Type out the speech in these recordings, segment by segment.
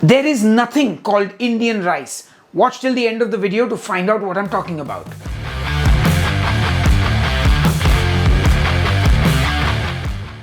There is nothing called Indian rice. Watch till the end of the video to find out what I'm talking about.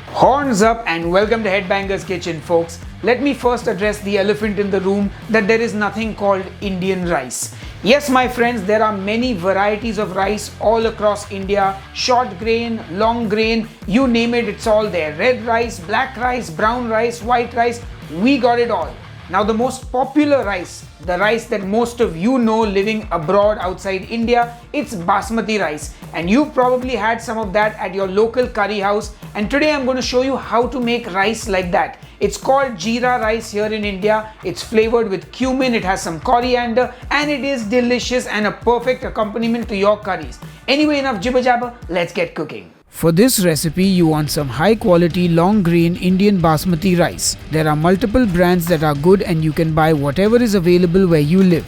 Horns up and welcome to Headbangers Kitchen, folks. Let me first address the elephant in the room that there is nothing called Indian rice. Yes, my friends, there are many varieties of rice all across India. Short grain, long grain, you name it, it's all there. Red rice, black rice, brown rice, white rice, we got it all. Now the most popular rice, the rice that most of you know living abroad outside India, it's Basmati rice, and you've probably had some of that at your local curry house, and today I'm going to show you how to make rice like that. It's called Jeera Rice here in India. It's flavored with cumin, it has some coriander, and it is delicious and a perfect accompaniment to your curries. Anyway, enough jibber jabber, let's get cooking. For this recipe, you want some high quality long grain Indian Basmati rice. There are multiple brands that are good and you can buy whatever is available where you live.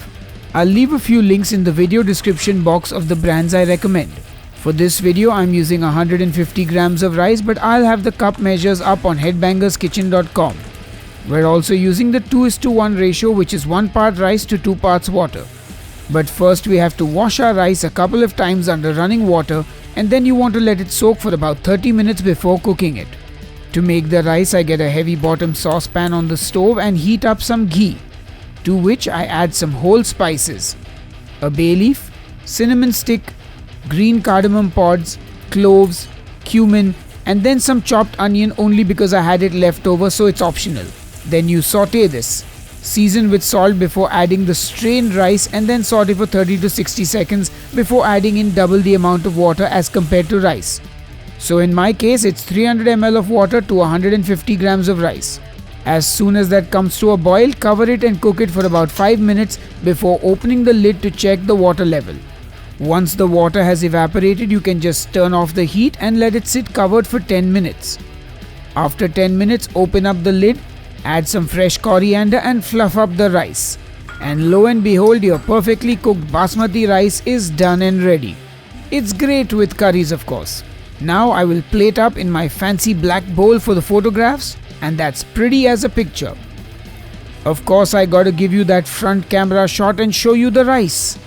I'll leave a few links in the video description box of the brands I recommend. For this video, I'm using 150 grams of rice, but I'll have the cup measures up on headbangerskitchen.com. We're also using the 2:1 ratio, which is 1 part rice to 2 parts water. But first we have to wash our rice a couple of times under running water, and then you want to let it soak for about 30 minutes before cooking it. To make the rice, I get a heavy bottom saucepan on the stove and heat up some ghee, to which I add some whole spices, a bay leaf, cinnamon stick, green cardamom pods, cloves, cumin, and then some chopped onion only because I had it left over, so it's optional. Then you saute this. Season with salt before adding the strained rice, and then saute for 30 to 60 seconds before adding in double the amount of water as compared to rice. So in my case, it's 300 ml of water to 150 grams of rice. As soon as that comes to a boil, cover it and cook it for about 5 minutes before opening the lid to check the water level. Once the water has evaporated, you can just turn off the heat and let it sit covered for 10 minutes. After 10 minutes, open up the lid, add some fresh coriander and fluff up the rice. And lo and behold, your perfectly cooked Basmati rice is done and ready. It's great with curries, of course. Now I will plate up in my fancy black bowl for the photographs, and that's pretty as a picture. Of course, I gotta give you that front camera shot and show you the rice.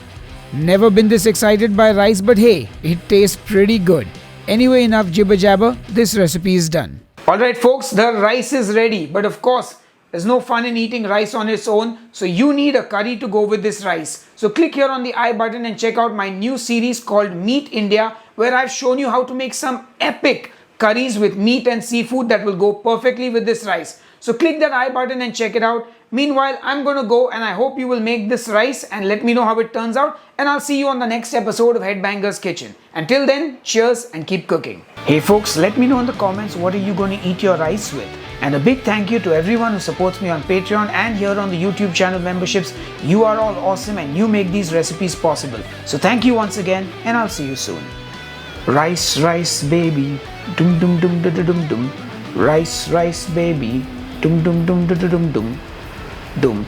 Never been this excited by rice, but hey, it tastes pretty good. Anyway, enough jibber jabber, this recipe is done. Alright folks, the rice is ready, but of course, there's no fun in eating rice on its own, so you need a curry to go with this rice. So click here on the I button and check out my new series called Meat India, where I've shown you how to make some epic curries with meat and seafood that will go perfectly with this rice. So click that I button and check it out. Meanwhile, I'm gonna go, and I hope you will make this rice and let me know how it turns out, and I'll see you on the next episode of Headbangers Kitchen. Until then, cheers and keep cooking. Hey folks, let me know in the comments what are you going to eat your rice with. And a big thank you to everyone who supports me on Patreon and here on the YouTube channel memberships. You are all awesome and you make these recipes possible. So thank you once again, and I'll see you soon. Rice, rice baby, dum dum dum dum dum dum. Rice, rice baby, dum dum dum dum dum dum dum.